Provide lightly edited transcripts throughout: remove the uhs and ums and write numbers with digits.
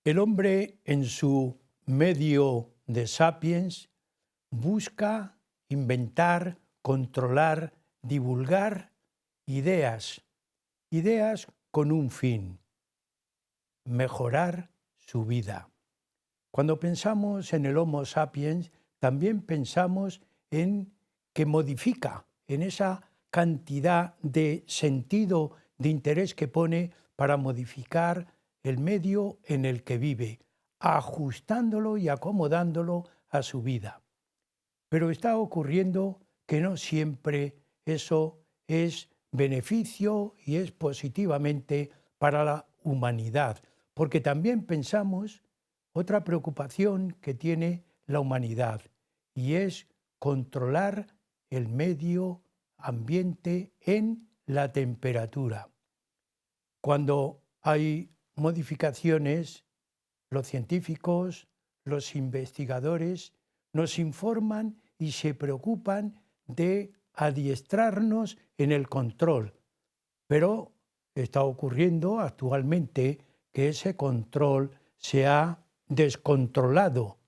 El hombre, en su medio de sapiens, busca inventar, controlar, divulgar ideas con un fin: mejorar su vida. Cuando pensamos en el Homo sapiens, también pensamos en que modifica, en esa cantidad de sentido, de interés que pone para modificar el medio en el que vive, ajustándolo y acomodándolo a su vida. Pero está ocurriendo que no siempre eso es beneficio y es positivamente para la humanidad, porque también pensamos otra preocupación que tiene la humanidad, y es controlar el medio ambiente en la temperatura. Cuando hay modificaciones, los científicos, los investigadores nos informan y se preocupan de adiestrarnos en el control. Pero está ocurriendo actualmente que ese control se ha descontrolado,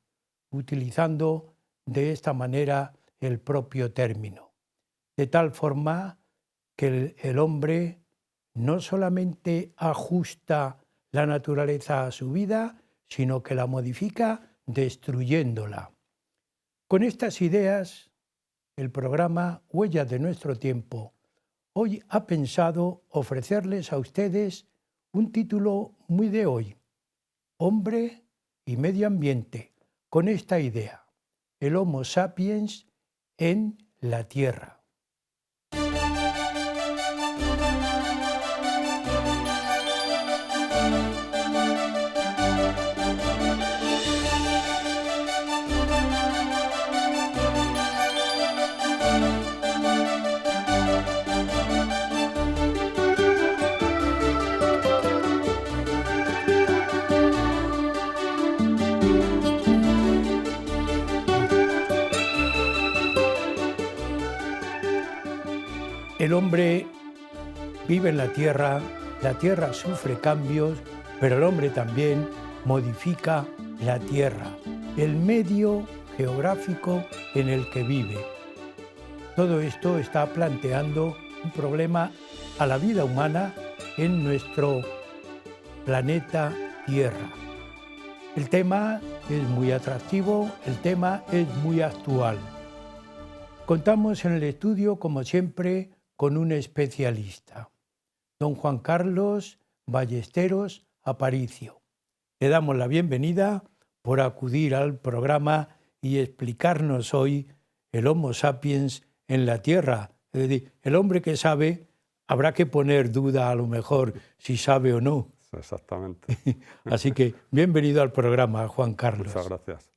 utilizando de esta manera el propio término. De tal forma que el hombre no solamente ajusta la naturaleza a su vida, sino que la modifica destruyéndola. Con estas ideas, el programa Huellas de nuestro tiempo hoy ha pensado ofrecerles a ustedes un título muy de hoy: Hombre y medio ambiente, con esta idea: el Homo sapiens en la Tierra. El hombre vive en la Tierra sufre cambios, pero el hombre también modifica la Tierra, el medio geográfico en el que vive. Todo esto está planteando un problema a la vida humana en nuestro planeta Tierra. El tema es muy atractivo, el tema es muy actual. Contamos en el estudio, como siempre, con un especialista, don Juan Carlos Ballesteros Aparicio. Le damos la bienvenida por acudir al programa y explicarnos hoy el Homo sapiens en la Tierra. Es decir, el hombre que sabe, habrá que poner duda a lo mejor si sabe o no. Exactamente. Así que bienvenido al programa, Juan Carlos. Muchas gracias.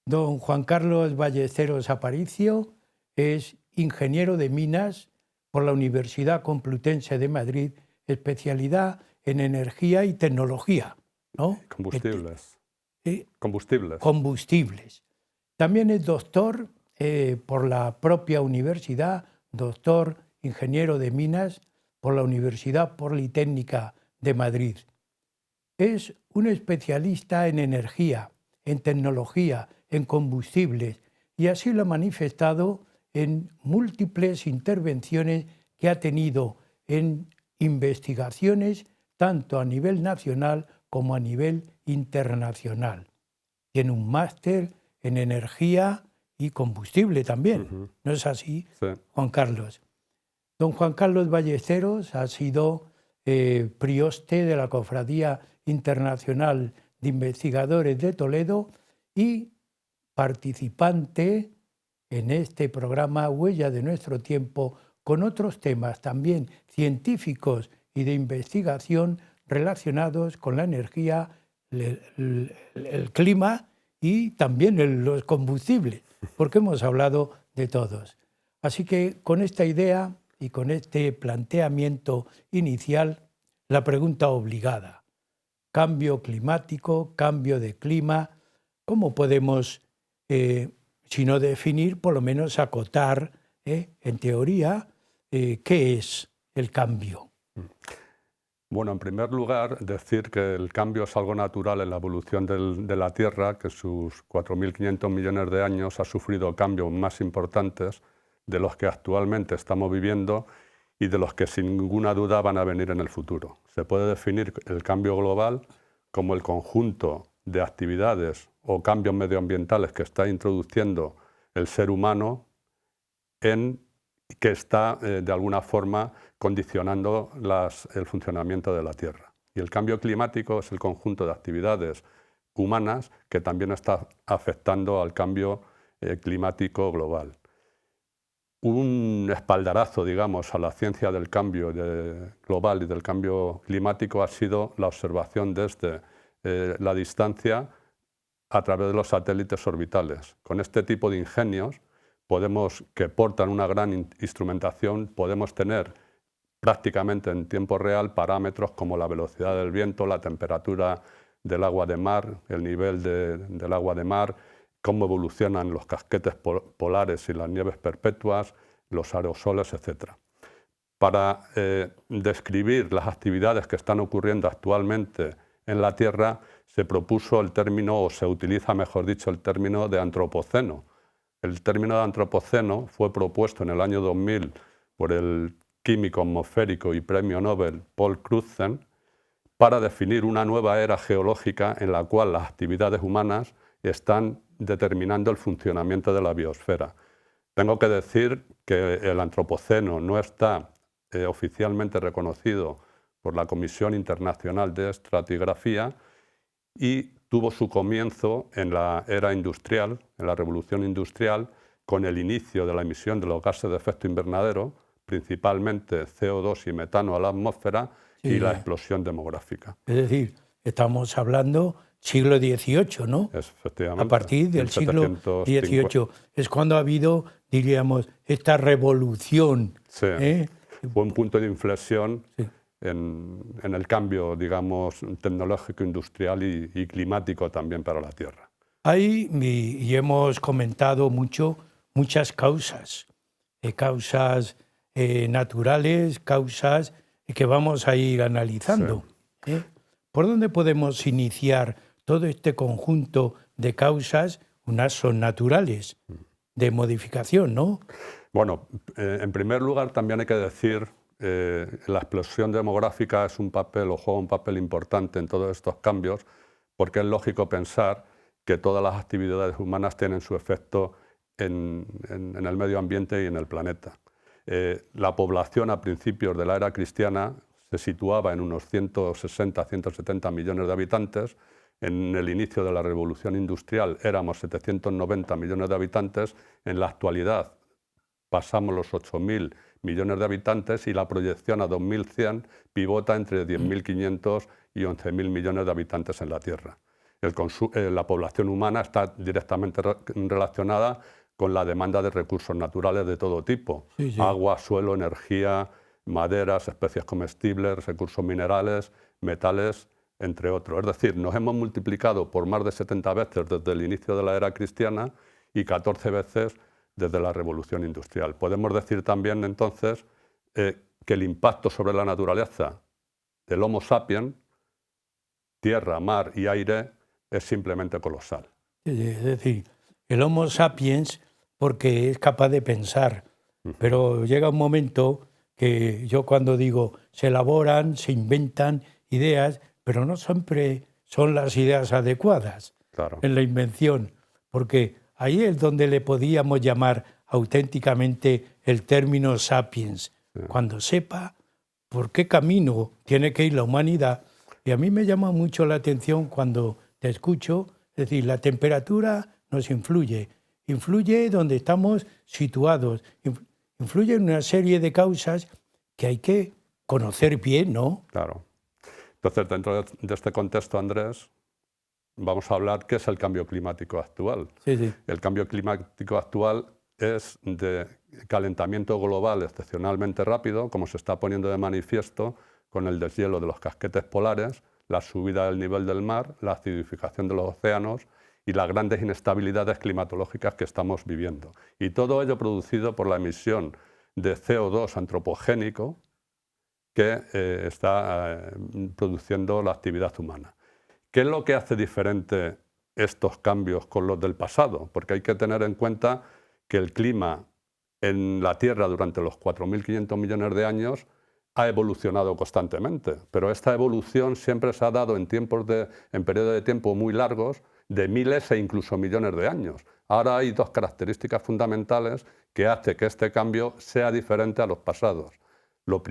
Don Juan Carlos Ballesteros Aparicio es ingeniero de minas por la Universidad Complutense de Madrid, especialidad en energía y tecnología, ¿no? Combustibles. Combustibles. Combustibles. También es doctor por la propia universidad, doctor ingeniero de minas por la Universidad Politécnica de Madrid. Es un especialista en energía, en tecnología, en combustibles, y así lo ha manifestado en múltiples intervenciones que ha tenido en investigaciones tanto a nivel nacional como a nivel internacional. Tiene un máster en energía y combustible también, ¿no es así, Sí. Juan Carlos? Don Juan Carlos Ballesteros ha sido prioste de la Cofradía Internacional de Investigadores de Toledo y participante en este programa Huella de nuestro tiempo, con otros temas también científicos y de investigación relacionados con la energía, el clima y también los combustibles, porque hemos hablado de todos. Así que con esta idea y con este planteamiento inicial, la pregunta obligada: cambio climático, cambio de clima, ¿cómo podemos, si no definir, por lo menos acotar, en teoría, qué es el cambio? Bueno, en primer lugar, decir que el cambio es algo natural en la evolución de la Tierra, que sus 4.500 millones de años ha sufrido cambios más importantes de los que actualmente estamos viviendo y de los que sin ninguna duda van a venir en el futuro. Se puede definir el cambio global como el conjunto de actividades o cambios medioambientales que está introduciendo el ser humano que está de alguna forma condicionando el funcionamiento de la Tierra. Y el cambio climático es el conjunto de actividades humanas que también está afectando al cambio climático global. Un espaldarazo, digamos, a la ciencia del cambio global y del cambio climático ha sido la observación desde la distancia a través de los satélites orbitales. Con este tipo de ingenios que portan una gran instrumentación, podemos tener prácticamente en tiempo real parámetros como la velocidad del viento, la temperatura del agua de mar, el nivel del agua de mar, cómo evolucionan los casquetes polares y las nieves perpetuas, los aerosoles, etc. Para describir las actividades que están ocurriendo actualmente en la Tierra, se propuso el término, o se utiliza, mejor dicho, el término de antropoceno. El término de antropoceno fue propuesto en el año 2000 por el químico atmosférico y premio Nobel Paul Crutzen para definir una nueva era geológica en la cual las actividades humanas están determinando el funcionamiento de la biosfera. Tengo que decir que el antropoceno no está oficialmente reconocido por la Comisión Internacional de Estratigrafía y tuvo su comienzo en la era industrial, en la revolución industrial, con el inicio de la emisión de los gases de efecto invernadero, principalmente CO2 y metano a la atmósfera, sí, y la explosión demográfica. Es decir, estamos hablando siglo XVIII, ¿no? Efectivamente. A partir del siglo XVIII es cuando ha habido, diríamos, esta revolución. Sí, fue un punto de inflexión, sí, en el cambio, digamos, tecnológico, industrial y climático también para la Tierra. Hay, y hemos comentado muchas causas, causas naturales, causas que vamos a ir analizando. Sí. ¿Por dónde podemos iniciar todo este conjunto de causas? Unas son naturales, de modificación, ¿no? Bueno, en primer lugar también hay que decir la explosión demográfica es un papel o juega un papel importante en todos estos cambios, porque es lógico pensar que todas las actividades humanas tienen su efecto en el medio ambiente y en el planeta. La población a principios de la era cristiana se situaba en unos 160-170 millones de habitantes. En el inicio de la revolución industrial éramos 790 millones de habitantes. En la actualidad pasamos los 8.000 millones de habitantes y la proyección a 2100 pivota entre 10.500 y 11.000 millones de habitantes en la Tierra. La población humana está directamente relacionada con la demanda de recursos naturales de todo tipo, sí, sí. Agua, suelo, energía, maderas, especies comestibles, recursos minerales, metales, entre otros. Es decir, nos hemos multiplicado por más de 70 veces desde el inicio de la era cristiana y 14 veces desde la revolución industrial. Podemos decir también entonces que el impacto sobre la naturaleza del Homo sapiens, tierra, mar y aire, es simplemente colosal. Es decir, el Homo sapiens porque es capaz de pensar, pero llega un momento que yo cuando digo se elaboran, se inventan ideas, pero no siempre son las ideas adecuadas, claro, en la invención, porque ahí es donde le podíamos llamar auténticamente el término sapiens, sí, cuando sepa por qué camino tiene que ir la humanidad. Y a mí me llama mucho la atención cuando te escucho, es decir, la temperatura nos influye donde estamos situados, influye en una serie de causas que hay que conocer bien, ¿no? Claro. Entonces, dentro de este contexto, Andrés, vamos a hablar qué es el cambio climático actual. Sí, sí. El cambio climático actual es de calentamiento global excepcionalmente rápido, como se está poniendo de manifiesto con el deshielo de los casquetes polares, la subida del nivel del mar, la acidificación de los océanos y las grandes inestabilidades climatológicas que estamos viviendo. Y todo ello producido por la emisión de CO2 antropogénico, que está produciendo la actividad humana. ¿Qué es lo que hace diferente estos cambios con los del pasado? Porque hay que tener en cuenta que el clima en la Tierra durante los 4.500 millones de años ha evolucionado constantemente, pero esta evolución siempre se ha dado en periodos de tiempo muy largos, de miles e incluso millones de años. Ahora hay dos características fundamentales que hacen que este cambio sea diferente a los pasados. La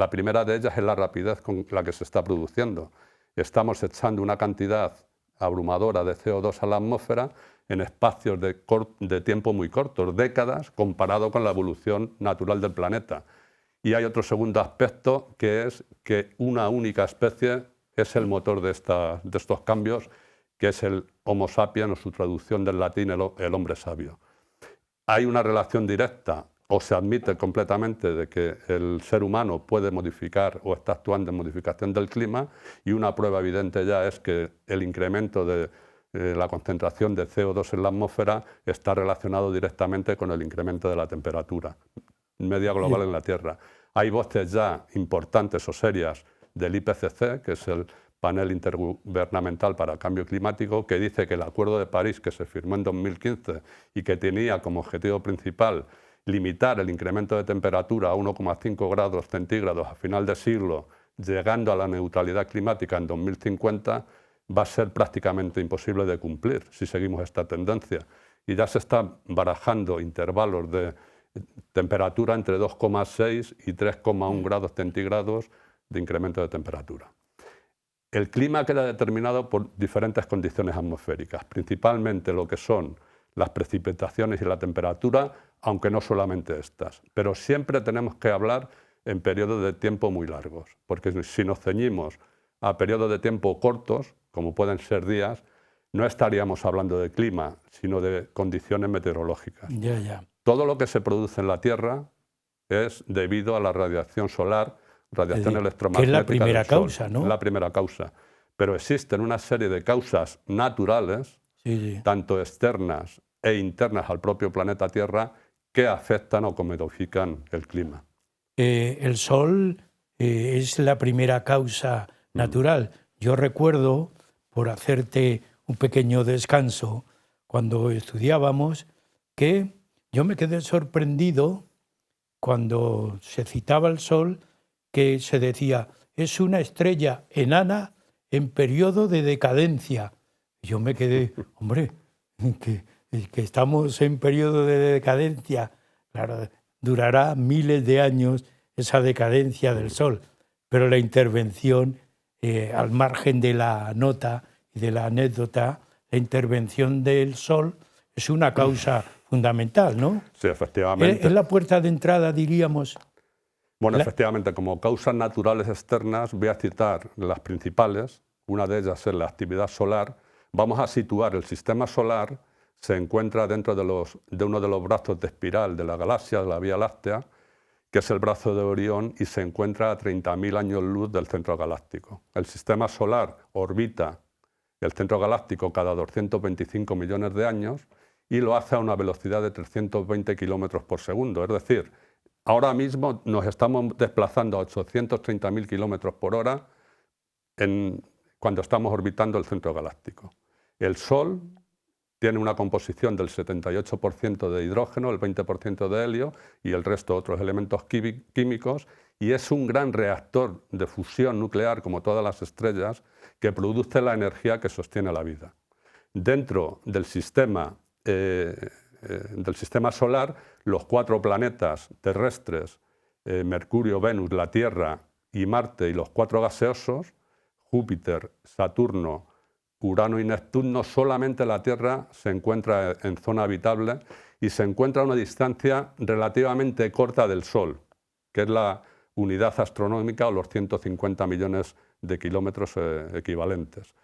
primera de ellas es la rapidez con la que se está produciendo. Estamos echando una cantidad abrumadora de CO2 a la atmósfera en espacios de tiempo muy cortos, décadas, comparado con la evolución natural del planeta. Y hay otro segundo aspecto, que es que una única especie es el motor de estos cambios, que es el Homo sapiens, o su traducción del latín, el hombre sabio. Hay una relación directa, o se admite completamente, de que el ser humano puede modificar o está actuando en modificación del clima, y una prueba evidente ya es que el incremento de la concentración de CO2 en la atmósfera está relacionado directamente con el incremento de la temperatura media global en la Tierra. Hay voces ya importantes o serias del IPCC, que es el Panel Intergubernamental para el Cambio Climático, que dice que el Acuerdo de París, que se firmó en 2015 y que tenía como objetivo principal limitar el incremento de temperatura a 1,5 grados centígrados a final de siglo, llegando a la neutralidad climática en 2050, va a ser prácticamente imposible de cumplir si seguimos esta tendencia. Y ya se están barajando intervalos de temperatura entre 2,6 y 3,1 grados centígrados de incremento de temperatura. El clima queda determinado por diferentes condiciones atmosféricas, principalmente lo que son las precipitaciones y la temperatura, aunque no solamente estas. Pero siempre tenemos que hablar en periodos de tiempo muy largos, porque si nos ceñimos a periodos de tiempo cortos, como pueden ser días, no estaríamos hablando de clima, sino de condiciones meteorológicas. Todo lo que se produce en la Tierra es debido a la radiación solar, radiación electromagnética. Que es la primera causa, ¿no? Es la primera causa. Pero existen una serie de causas naturales, tanto externas e internas al propio planeta Tierra, que afectan o modifican el clima. El sol es la primera causa natural. Yo recuerdo, por hacerte un pequeño descanso, cuando estudiábamos, que yo me quedé sorprendido cuando se citaba el sol, que se decía, es una estrella enana en periodo de decadencia. Yo me quedé, hombre, que estamos en periodo de decadencia. Claro, durará miles de años esa decadencia del sol, pero la intervención, al margen de la nota y de la anécdota, la intervención del sol es una causa fundamental, ¿no? Sí, efectivamente. Es la puerta de entrada, diríamos. Bueno, efectivamente, como causas naturales externas, voy a citar las principales. Una de ellas es la actividad solar. Vamos a situar el sistema solar, se encuentra dentro de uno de los brazos de espiral de la galaxia, de la Vía Láctea, que es el brazo de Orión, y se encuentra a 30.000 años luz del centro galáctico. El sistema solar orbita el centro galáctico cada 225 millones de años y lo hace a una velocidad de 320 kilómetros por segundo. Es decir, ahora mismo nos estamos desplazando a 830.000 kilómetros por hora cuando estamos orbitando el centro galáctico. El Sol tiene una composición del 78% de hidrógeno, el 20% de helio y el resto otros elementos químicos, y es un gran reactor de fusión nuclear, como todas las estrellas, que produce la energía que sostiene la vida. Dentro del sistema solar, los 4 planetas terrestres, Mercurio, Venus, la Tierra y Marte, y los 4 gaseosos, Júpiter, Saturno, Urano y Neptuno, solamente la Tierra se encuentra en zona habitable y se encuentra a una distancia relativamente corta del Sol, que es la unidad astronómica o los 150 millones de kilómetros equivalentes.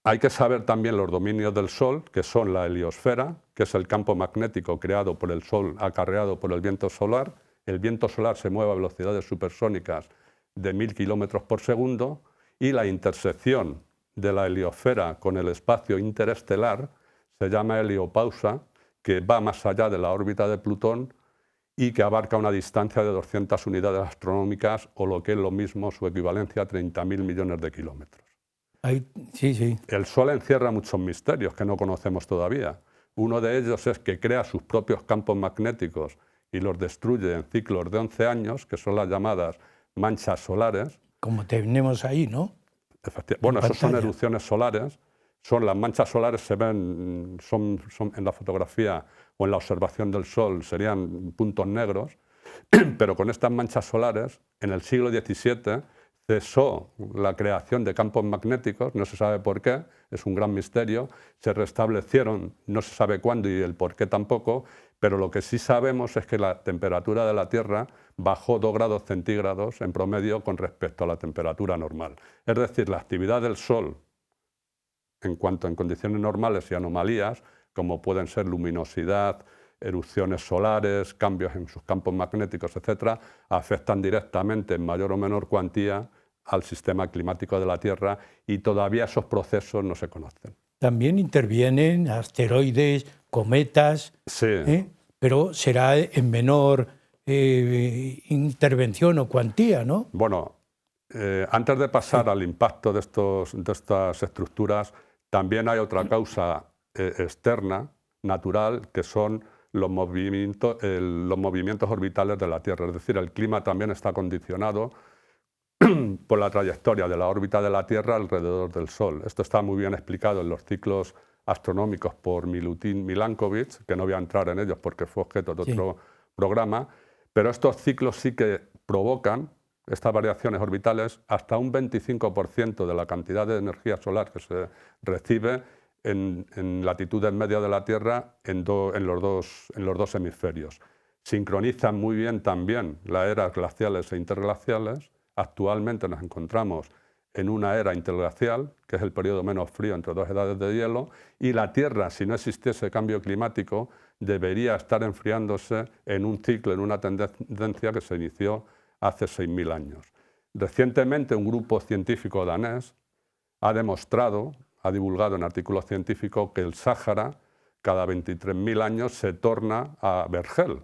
Hay que saber también los dominios del Sol, que son la heliosfera, que es el campo magnético creado por el Sol, acarreado por el viento solar. El viento solar se mueve a velocidades supersónicas de 1000 kilómetros por segundo, y la intersección de la heliosfera con el espacio interestelar se llama heliopausa, que va más allá de la órbita de Plutón y que abarca una distancia de 200 unidades astronómicas o lo que es lo mismo, su equivalencia a 30.000 millones de kilómetros. Sí, sí. El Sol encierra muchos misterios que no conocemos todavía. Uno de ellos es que crea sus propios campos magnéticos y los destruye en ciclos de 11 años, que son las llamadas manchas solares. Como tenemos ahí, ¿no? Bueno, esos son erupciones solares. Las manchas solares se ven, son en la fotografía o en la observación del Sol, serían puntos negros, pero con estas manchas solares, en el siglo XVII, cesó la creación de campos magnéticos, no se sabe por qué, es un gran misterio, se restablecieron, no se sabe cuándo y el por qué tampoco, pero lo que sí sabemos es que la temperatura de la Tierra bajó 2 grados centígrados en promedio con respecto a la temperatura normal. Es decir, la actividad del Sol, en cuanto en condiciones normales y anomalías, como pueden ser luminosidad, erupciones solares, cambios en sus campos magnéticos, etc., afectan directamente en mayor o menor cuantía al sistema climático de la Tierra y todavía esos procesos no se conocen. También intervienen asteroides, cometas, sí. Pero será en menor intervención o cuantía, ¿no? Bueno, antes de pasar al impacto de estas estructuras, también hay otra causa externa, natural, que son los movimientos orbitales de la Tierra. Es decir, el clima también está condicionado por la trayectoria de la órbita de la Tierra alrededor del Sol. Esto está muy bien explicado en los ciclos astronómicos por Milutin Milankovitch, que no voy a entrar en ellos porque fue objeto de otro programa, pero estos ciclos sí que provocan estas variaciones orbitales hasta un 25% de la cantidad de energía solar que se recibe en latitudes medias de la Tierra en los dos hemisferios. Sincronizan muy bien también las eras glaciales e interglaciales. Actualmente nos encontramos en una era interglacial, que es el periodo menos frío entre 2 edades de hielo, y la Tierra, si no existiese cambio climático, debería estar enfriándose en un ciclo, en una tendencia que se inició hace 6.000 años. Recientemente un grupo científico danés ha divulgado en artículos científicos que el Sáhara cada 23.000 años se torna a vergel.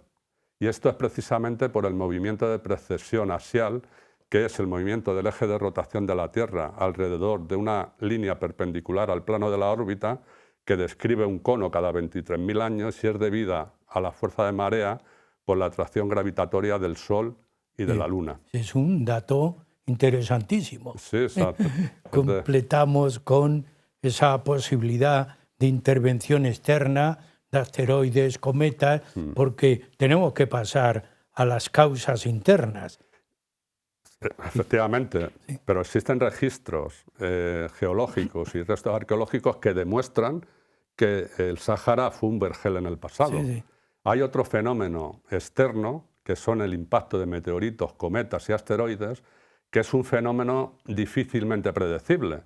Y esto es precisamente por el movimiento de precesión axial, que es el movimiento del eje de rotación de la Tierra alrededor de una línea perpendicular al plano de la órbita, que describe un cono cada 23.000 años y es debida a la fuerza de marea por la atracción gravitatoria del Sol y de la Luna. Es un dato interesantísimo. Sí, exacto. Completamos con esa posibilidad de intervención externa, de asteroides, cometas, porque tenemos que pasar a las causas internas. Efectivamente, sí. Pero existen registros geológicos y restos arqueológicos que demuestran que el Sáhara fue un vergel en el pasado. Sí, sí. Hay otro fenómeno externo, que son el impacto de meteoritos, cometas y asteroides, que es un fenómeno difícilmente predecible.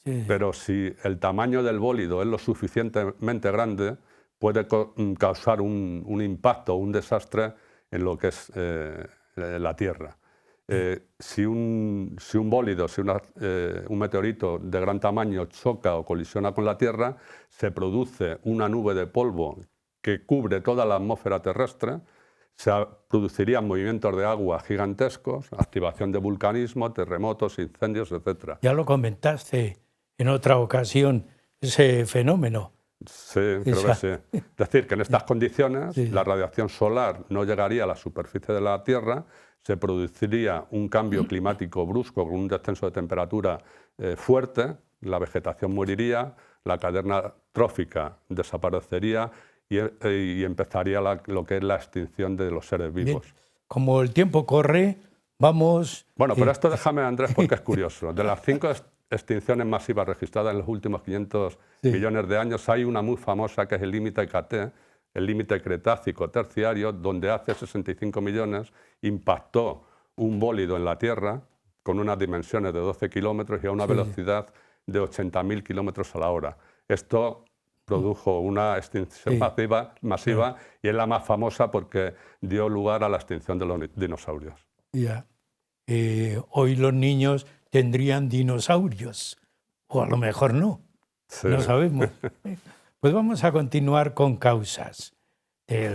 Sí. Pero si el tamaño del bólido es lo suficientemente grande, puede causar un impacto, un desastre en lo que es la Tierra. Si un bólido, un meteorito de gran tamaño choca o colisiona con la Tierra, se produce una nube de polvo que cubre toda la atmósfera terrestre, se producirían movimientos de agua gigantescos, activación de vulcanismo, terremotos, incendios, etc. Ya lo comentaste en otra ocasión, ese fenómeno. Sí, creo que sí. Es decir, que en estas condiciones la radiación solar no llegaría a la superficie de la Tierra, se produciría un cambio climático brusco con un descenso de temperatura fuerte, la vegetación moriría, la cadena trófica desaparecería y empezaría lo que es la extinción de los seres vivos. Bien. Como el tiempo corre, vamos... Bueno, pero esto déjame, Andrés, porque es curioso. De las 5 extinciones masivas registradas en los últimos 500 millones de años, hay una muy famosa que es el límite KT, el límite Cretácico terciario, donde hace 65 millones impactó un bólido en la Tierra con unas dimensiones de 12 kilómetros y a una velocidad de 80.000 kilómetros a la hora. Esto produjo una extinción masiva y es la más famosa porque dio lugar a la extinción de los dinosaurios. Ya. Hoy los niños tendrían dinosaurios, o a lo mejor no, no sabemos. Pues vamos a continuar con causas.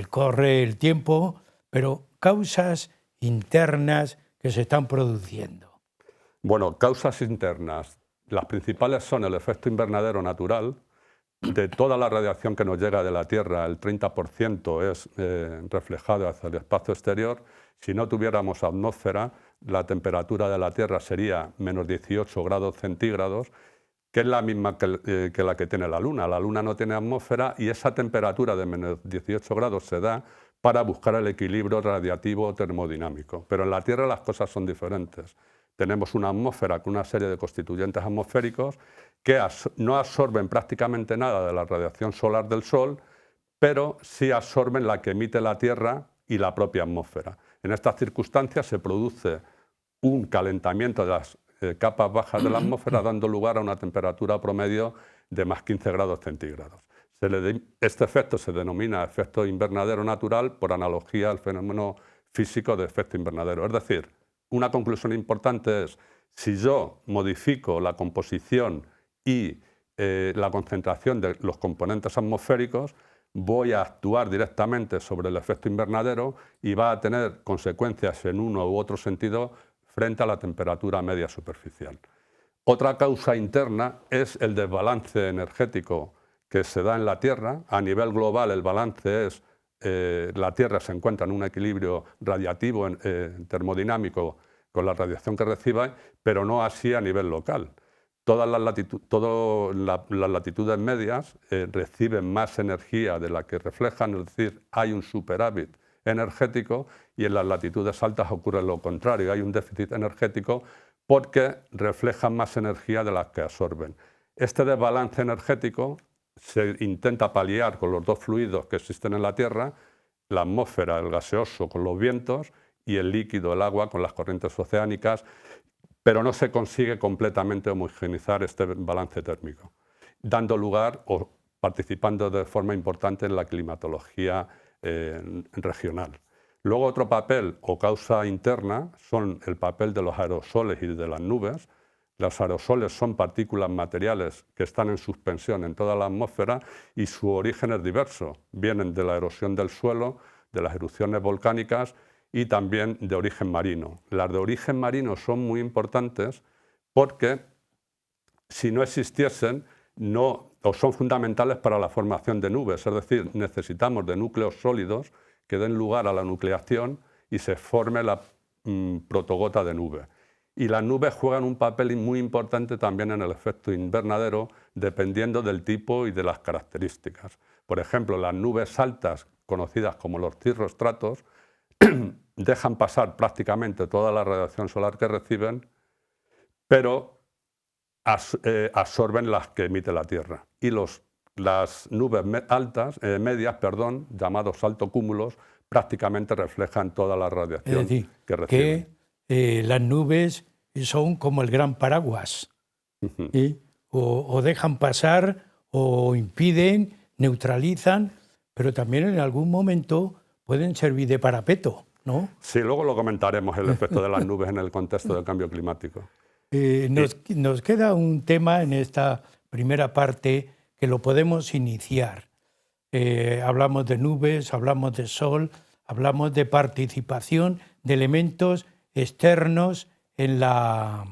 Corre el tiempo, pero causas internas que se están produciendo. Bueno, causas internas. Las principales son el efecto invernadero natural. De toda la radiación que nos llega de la Tierra, el 30% es reflejado hacia el espacio exterior. Si no tuviéramos atmósfera, la temperatura de la Tierra sería menos 18 grados centígrados, que es la misma que la que tiene la Luna. La Luna no tiene atmósfera y esa temperatura de menos 18 grados se da para buscar el equilibrio radiativo termodinámico. Pero en la Tierra las cosas son diferentes. Tenemos una atmósfera con una serie de constituyentes atmosféricos que no absorben prácticamente nada de la radiación solar del Sol, pero sí absorben la que emite la Tierra y la propia atmósfera. En estas circunstancias se produce un calentamiento de las capas bajas de la atmósfera, dando lugar a una temperatura promedio de más 15 grados centígrados. Este efecto se denomina efecto invernadero natural por analogía al fenómeno físico de efecto invernadero. Es decir, una conclusión importante es, si yo modifico la composición y la concentración de los componentes atmosféricos, voy a actuar directamente sobre el efecto invernadero y va a tener consecuencias en uno u otro sentido frente a la temperatura media superficial. Otra causa interna es el desbalance energético que se da en la Tierra. A nivel global el balance es la Tierra se encuentra en un equilibrio radiativo termodinámico con la radiación que recibe, pero no así a nivel local. Todas las latitudes medias reciben más energía de la que reflejan, es decir, hay un superávit energético, y en las latitudes altas ocurre lo contrario, hay un déficit energético porque reflejan más energía de la que absorben. Este desbalance energético se intenta paliar con los dos fluidos que existen en la Tierra, la atmósfera, el gaseoso con los vientos, y el líquido, el agua, con las corrientes oceánicas, pero no se consigue completamente homogeneizar este balance térmico, dando lugar o participando de forma importante en la climatología regional. Luego otro papel o causa interna son el papel de los aerosoles y de las nubes. Los aerosoles son partículas materiales que están en suspensión en toda la atmósfera y su origen es diverso. Vienen de la erosión del suelo, de las erupciones volcánicas y también de origen marino. Las de origen marino son muy importantes porque si no existiesen, o son fundamentales para la formación de nubes, es decir, necesitamos de núcleos sólidos que den lugar a la nucleación y se forme la protogota de nube. Y las nubes juegan un papel muy importante también en el efecto invernadero, dependiendo del tipo y de las características. Por ejemplo, las nubes altas, conocidas como los cirrostratos, dejan pasar prácticamente toda la radiación solar que reciben, pero absorben las que emite la Tierra. Y las nubes medias, llamados altocúmulos, prácticamente reflejan toda la radiación que reciben. Que las nubes son como el gran paraguas, ¿sí? o dejan pasar, o impiden, neutralizan, pero también en algún momento pueden servir de parapeto, ¿no? Sí, luego lo comentaremos, el efecto de las nubes en el contexto del cambio climático. Nos queda un tema en esta primera parte que lo podemos iniciar. Hablamos de nubes, hablamos de sol, hablamos de participación de elementos externos a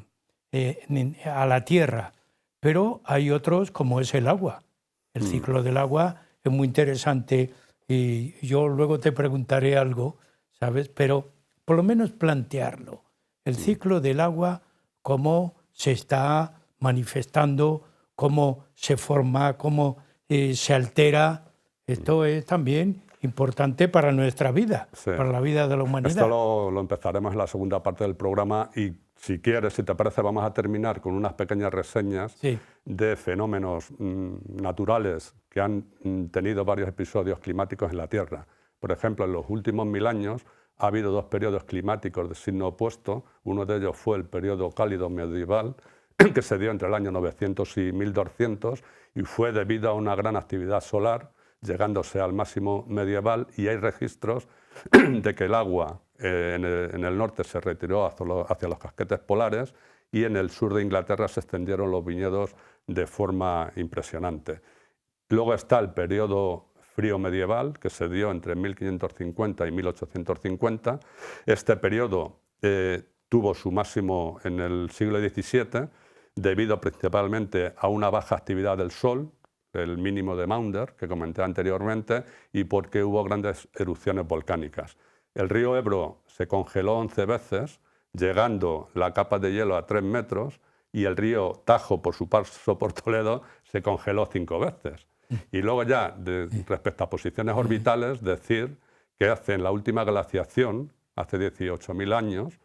la Tierra, pero hay otros como es el agua. El ciclo del agua es muy interesante y yo luego te preguntaré algo, ¿sabes? Pero por lo menos plantearlo. El ciclo del agua, cómo se está manifestando, cómo se forma, cómo se altera. Esto es también importante para nuestra vida, sí, para la vida de la humanidad. Esto lo empezaremos en la segunda parte del programa y si quieres, si te parece, vamos a terminar con unas pequeñas reseñas de fenómenos naturales que han tenido varios episodios climáticos en la Tierra. Por ejemplo, en los últimos 1000 años ha habido dos periodos climáticos de signo opuesto. Uno de ellos fue el periodo cálido medieval, que se dio entre el año 900 y 1200, y fue debido a una gran actividad solar, llegándose al máximo medieval, y hay registros de que el agua en el norte se retiró hacia los casquetes polares y en el sur de Inglaterra se extendieron los viñedos de forma impresionante. Luego está el periodo frío medieval que se dio entre 1550 y 1850. Este periodo tuvo su máximo en el siglo XVII, debido principalmente a una baja actividad del Sol, el mínimo de Maunder, que comenté anteriormente, y porque hubo grandes erupciones volcánicas. El río Ebro se congeló 11 veces, llegando la capa de hielo a 3 metros, y el río Tajo, por su paso por Toledo, se congeló 5 veces. Y luego ya, respecto a posiciones orbitales, decir que en la última glaciación, hace 18.000 años,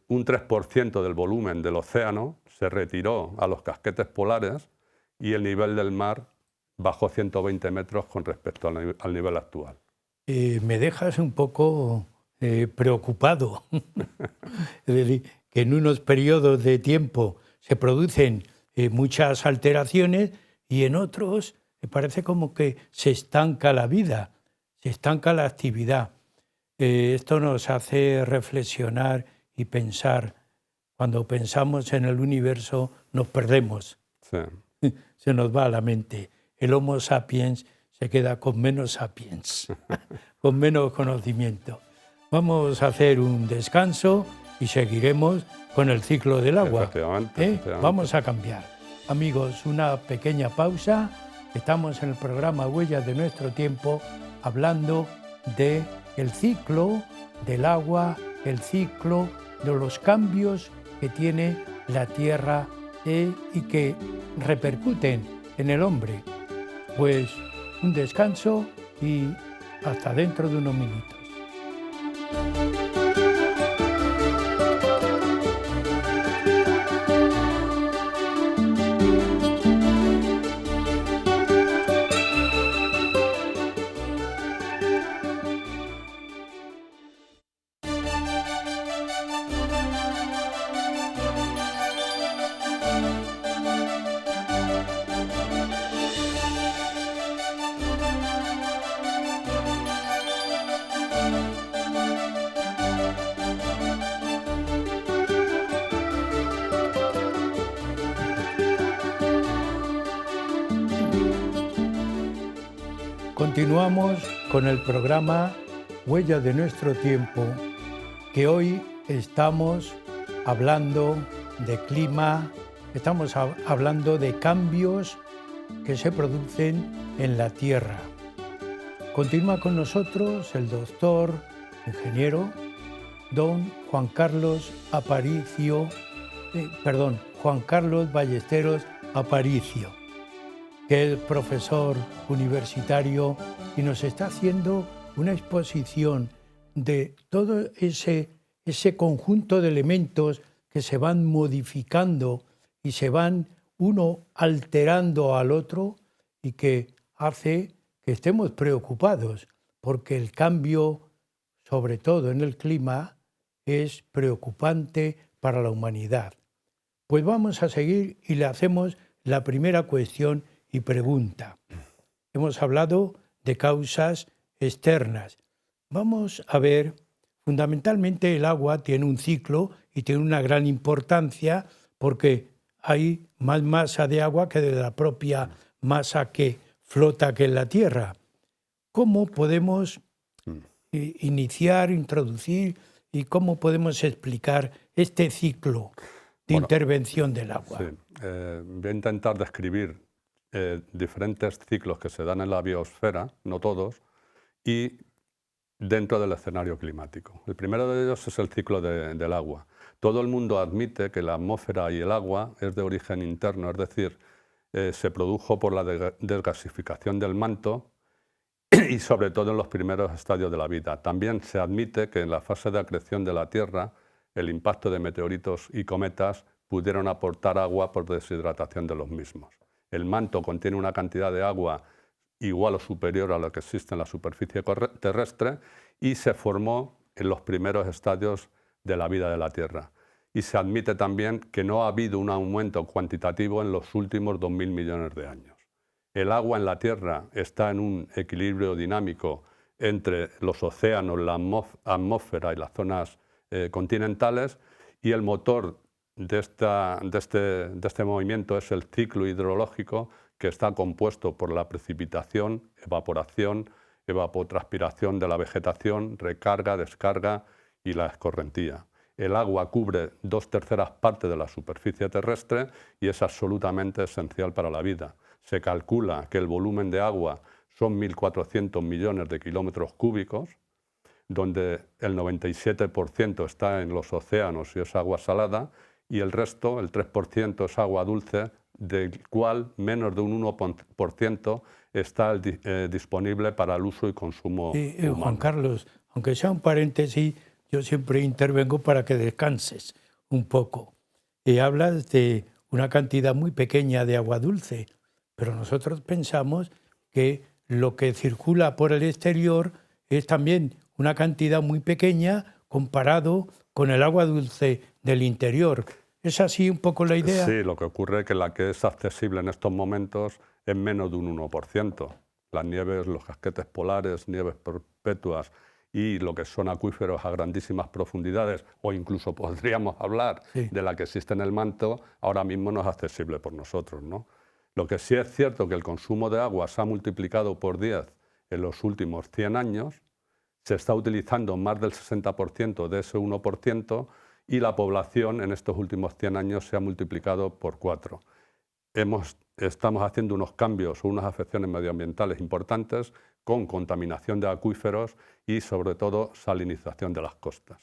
un 3% del volumen del océano se retiró a los casquetes polares y el nivel del mar bajó 120 metros con respecto al nivel actual. Me dejas un poco preocupado. Es decir, que en unos periodos de tiempo se producen muchas alteraciones y en otros me parece como que se estanca la vida, se estanca la actividad. Esto nos hace reflexionar y pensar. Cuando pensamos en el universo nos perdemos. Sí. Se nos va a la mente. El Homo sapiens se queda con menos sapiens, con menos conocimiento. Vamos a hacer un descanso y seguiremos con el ciclo del agua. Efectivamente. Vamos a cambiar. Amigos, una pequeña pausa. Estamos en el programa Huellas de Nuestro Tiempo hablando del ciclo del agua, el ciclo de los cambios que tiene la Tierra y que repercuten en el hombre. Pues un descanso y hasta dentro de unos minutos. Continuamos con el programa Huellas de Nuestro Tiempo, que hoy estamos hablando de clima, estamos hablando de cambios que se producen en la Tierra. Continúa con nosotros el doctor, ingeniero, don Juan Carlos Ballesteros Aparicio, que es profesor universitario y nos está haciendo una exposición de todo ese conjunto de elementos que se van modificando y se van uno alterando al otro y que hace que estemos preocupados, porque el cambio, sobre todo en el clima, es preocupante para la humanidad. Pues vamos a seguir y le hacemos la primera cuestión y pregunta. Hemos hablado de causas externas. Vamos a ver, fundamentalmente el agua tiene un ciclo y tiene una gran importancia porque hay más masa de agua que de la propia masa que flota que en la Tierra. ¿Cómo podemos introducir y cómo podemos explicar este ciclo de intervención del agua? Sí. Voy a intentar describir diferentes ciclos que se dan en la biosfera, no todos, y dentro del escenario climático. El primero de ellos es el ciclo del agua. Todo el mundo admite que la atmósfera y el agua es de origen interno, es decir, se produjo por la desgasificación del manto y sobre todo en los primeros estadios de la vida. También se admite que en la fase de acreción de la Tierra, el impacto de meteoritos y cometas pudieron aportar agua por deshidratación de los mismos. El manto contiene una cantidad de agua igual o superior a lo que existe en la superficie terrestre y se formó en los primeros estadios de la vida de la Tierra. Y se admite también que no ha habido un aumento cuantitativo en los últimos 2.000 millones de años. El agua en la Tierra está en un equilibrio dinámico entre los océanos, la atmósfera y las zonas continentales, y el motor de este movimiento es el ciclo hidrológico que está compuesto por la precipitación, evaporación, evapotranspiración de la vegetación, recarga, descarga y la escorrentía. El agua cubre 2/3 partes de la superficie terrestre y es absolutamente esencial para la vida. Se calcula que el volumen de agua son 1.400 millones de kilómetros cúbicos, donde el 97% está en los océanos y es agua salada, y el resto, el 3%, es agua dulce, del cual menos de un 1% está disponible para el uso y consumo humano. Juan Carlos, aunque sea un paréntesis, yo siempre intervengo para que descanses un poco. Hablas de una cantidad muy pequeña de agua dulce, pero nosotros pensamos que lo que circula por el exterior es también una cantidad muy pequeña comparado con el agua dulce del interior. ¿Es así un poco la idea? Sí, lo que ocurre es que la que es accesible en estos momentos es menos de un 1%. Las nieves, los casquetes polares, nieves perpetuas y lo que son acuíferos a grandísimas profundidades, o incluso podríamos hablar de la que existe en el manto, ahora mismo no es accesible por nosotros, ¿no? Lo que sí es cierto que el consumo de agua se ha multiplicado por 10 en los últimos 100 años, se está utilizando más del 60% de ese 1%, y la población en estos últimos 100 años se ha multiplicado por 4. Estamos haciendo unos cambios o unas afecciones medioambientales importantes con contaminación de acuíferos y, sobre todo, salinización de las costas.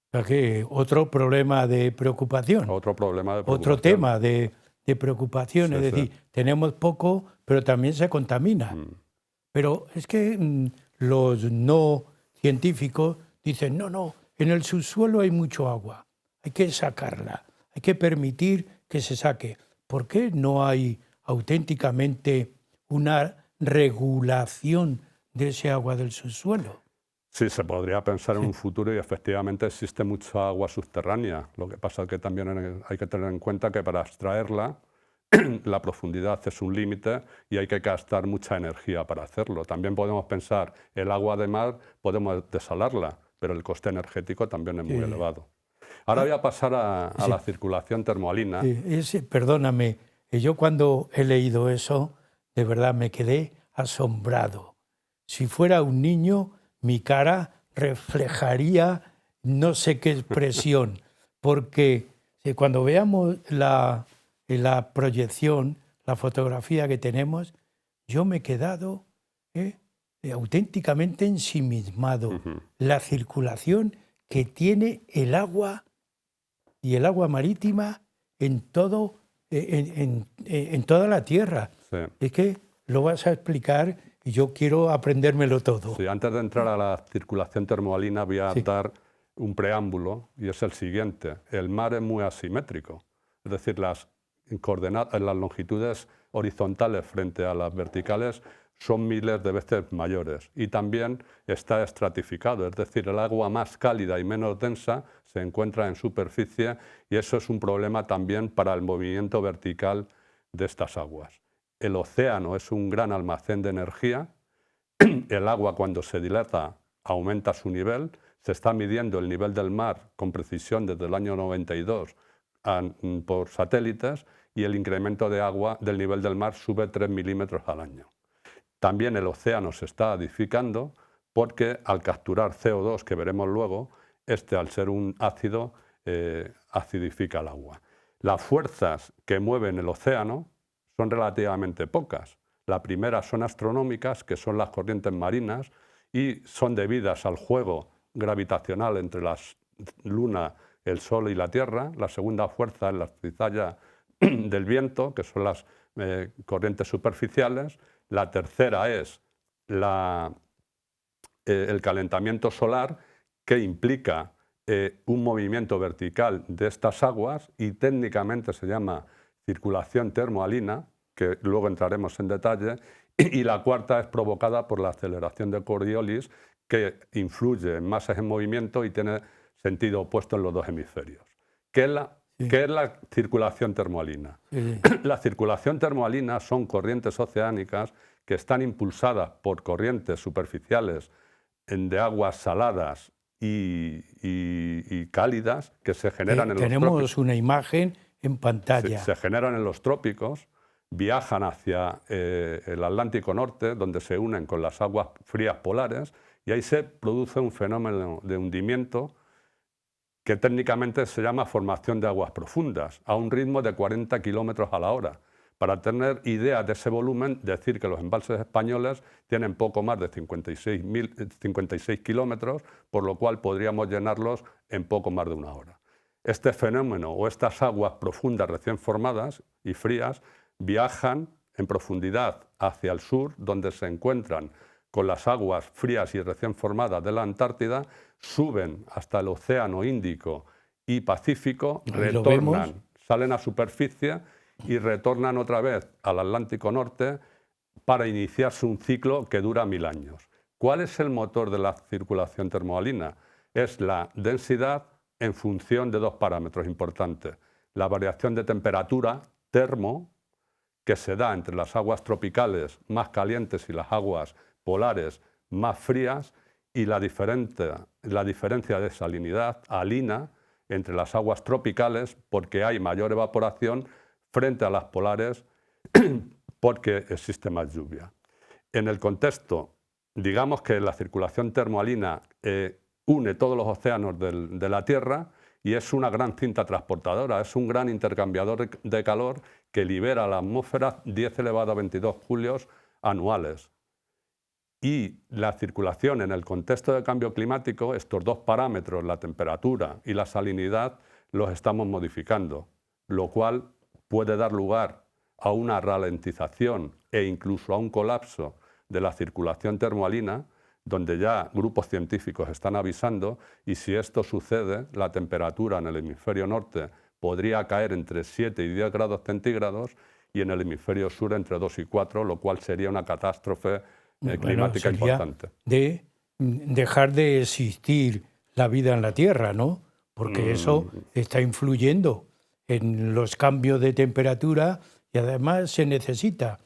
O sea que otro problema de preocupación. Otro problema de preocupación. Otro tema de preocupación. Sí, es decir, tenemos poco, pero también se contamina. Pero es que los no científicos dicen, no, en el subsuelo hay mucho agua, hay que sacarla, hay que permitir que se saque. ¿Por qué no hay auténticamente una regulación de ese agua del subsuelo? Sí, se podría pensar en un futuro y efectivamente existe mucha agua subterránea. Lo que pasa es que también hay que tener en cuenta que para extraerla la profundidad es un límite y hay que gastar mucha energía para hacerlo. También podemos pensar, el agua de mar podemos desalarla, pero el coste energético también es muy elevado. Ahora voy a pasar a la circulación termohalina. Perdóname, yo cuando he leído eso, de verdad me quedé asombrado. Si fuera un niño, mi cara reflejaría no sé qué expresión, porque cuando veamos la proyección, la fotografía que tenemos, yo me he quedado auténticamente ensimismado. La circulación que tiene el agua y el agua marítima en toda la Tierra. Sí. Es que lo vas a explicar y yo quiero aprendérmelo todo. Sí, antes de entrar a la circulación termohalina voy a dar un preámbulo y es el siguiente. El mar es muy asimétrico, es decir, las longitudes horizontales frente a las verticales son miles de veces mayores y también está estratificado, es decir, el agua más cálida y menos densa se encuentra en superficie y eso es un problema también para el movimiento vertical de estas aguas. El océano es un gran almacén de energía, el agua cuando se dilata aumenta su nivel, se está midiendo el nivel del mar con precisión desde el año 92 por satélites y el incremento de agua del nivel del mar sube 3 milímetros al año. También el océano se está acidificando porque al capturar CO2, que veremos luego, al ser un ácido, acidifica el agua. Las fuerzas que mueven el océano son relativamente pocas. La primera son astronómicas, que son las corrientes marinas, y son debidas al juego gravitacional entre la Luna, el Sol y la Tierra. La segunda fuerza es la cizalla del viento, que son las corrientes superficiales. La tercera es el calentamiento solar, que implica un movimiento vertical de estas aguas y técnicamente se llama circulación termohalina, que luego entraremos en detalle, y la cuarta es provocada por la aceleración de Coriolis, que influye en masas en movimiento y tiene sentido opuesto en los dos hemisferios. ¿Qué es la circulación termohalina? La circulación termohalina son corrientes oceánicas que están impulsadas por corrientes superficiales de aguas saladas y cálidas que se generan en los trópicos. Tenemos una imagen en pantalla. Se generan en los trópicos, viajan hacia el Atlántico Norte, donde se unen con las aguas frías polares, y ahí se produce un fenómeno de hundimiento que técnicamente se llama formación de aguas profundas, a un ritmo de 40 kilómetros a la hora. Para tener idea de ese volumen, decir que los embalses españoles tienen poco más de 56 kilómetros, por lo cual podríamos llenarlos en poco más de una hora. Este fenómeno o estas aguas profundas recién formadas y frías viajan en profundidad hacia el sur, donde se encuentran con las aguas frías y recién formadas de la Antártida, suben hasta el Océano Índico y Pacífico, retornan, salen a superficie y retornan otra vez al Atlántico Norte para iniciarse un ciclo que dura 1000 años. ¿Cuál es el motor de la circulación termoalina? Es la densidad en función de dos parámetros importantes. La variación de temperatura, termo, que se da entre las aguas tropicales más calientes y las aguas polares más frías, y la diferencia de salinidad, alina, entre las aguas tropicales, porque hay mayor evaporación, frente a las polares porque existe más lluvia. En el contexto, digamos que la circulación termoalina une todos los océanos de la Tierra y es una gran cinta transportadora, es un gran intercambiador de calor que libera a la atmósfera 10 elevado a 22 julios anuales. Y la circulación en el contexto de cambio climático, estos dos parámetros, la temperatura y la salinidad, los estamos modificando, lo cual puede dar lugar a una ralentización e incluso a un colapso de la circulación termoalina, donde ya grupos científicos están avisando, y si esto sucede, la temperatura en el hemisferio norte podría caer entre 7 y 10 grados centígrados y en el hemisferio sur entre 2 y 4, lo cual sería una catástrofe climática importante. De dejar de existir la vida en la Tierra, ¿no? Porque eso está influyendo en los cambios de temperatura y además se necesita.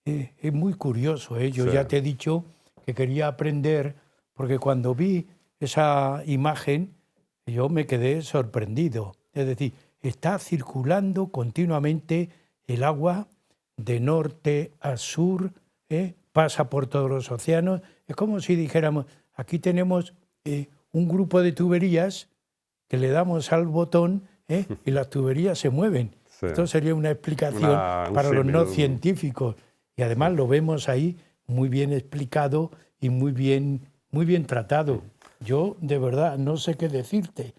Es muy curioso, ¿eh? Yo Sí. ya te he dicho que quería aprender, porque cuando vi esa imagen yo me quedé sorprendido. Es decir, está circulando continuamente el agua de norte a sur, pasa por todos los océanos. Es como si dijéramos, aquí tenemos un grupo de tuberías que le damos al botón y las tuberías se mueven. Sí. Esto sería una explicación para los no científicos. Y además lo vemos ahí muy bien explicado y muy bien tratado. Yo, de verdad, no sé qué decirte.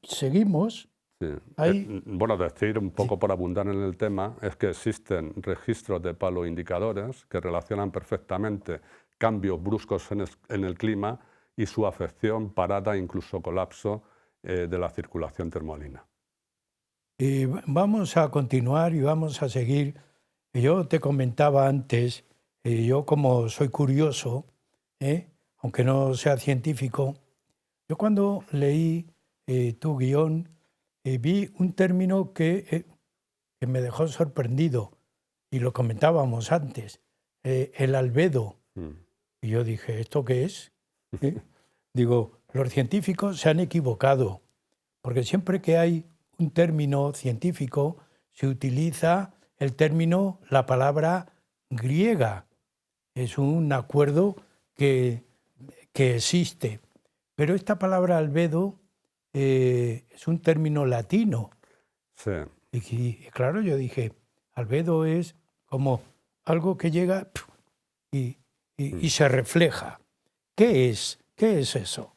Seguimos. Sí. Bueno, decir un poco por abundar en el tema, es que existen registros de paloindicadores que relacionan perfectamente cambios bruscos en el clima y su afección, parada e incluso colapso de la circulación termoalina. Vamos a continuar y vamos a seguir. Yo te comentaba antes, yo como soy curioso, aunque no sea científico, yo cuando leí tu guión vi un término que me dejó sorprendido y lo comentábamos antes, el albedo. Y yo dije, ¿esto qué es? Digo, los científicos se han equivocado, porque siempre que hay un término científico se utiliza el término, la palabra griega. Es un acuerdo que existe. Pero esta palabra albedo es un término latino. Sí. Y claro, yo dije, albedo es como algo que llega y se refleja. ¿Qué es eso?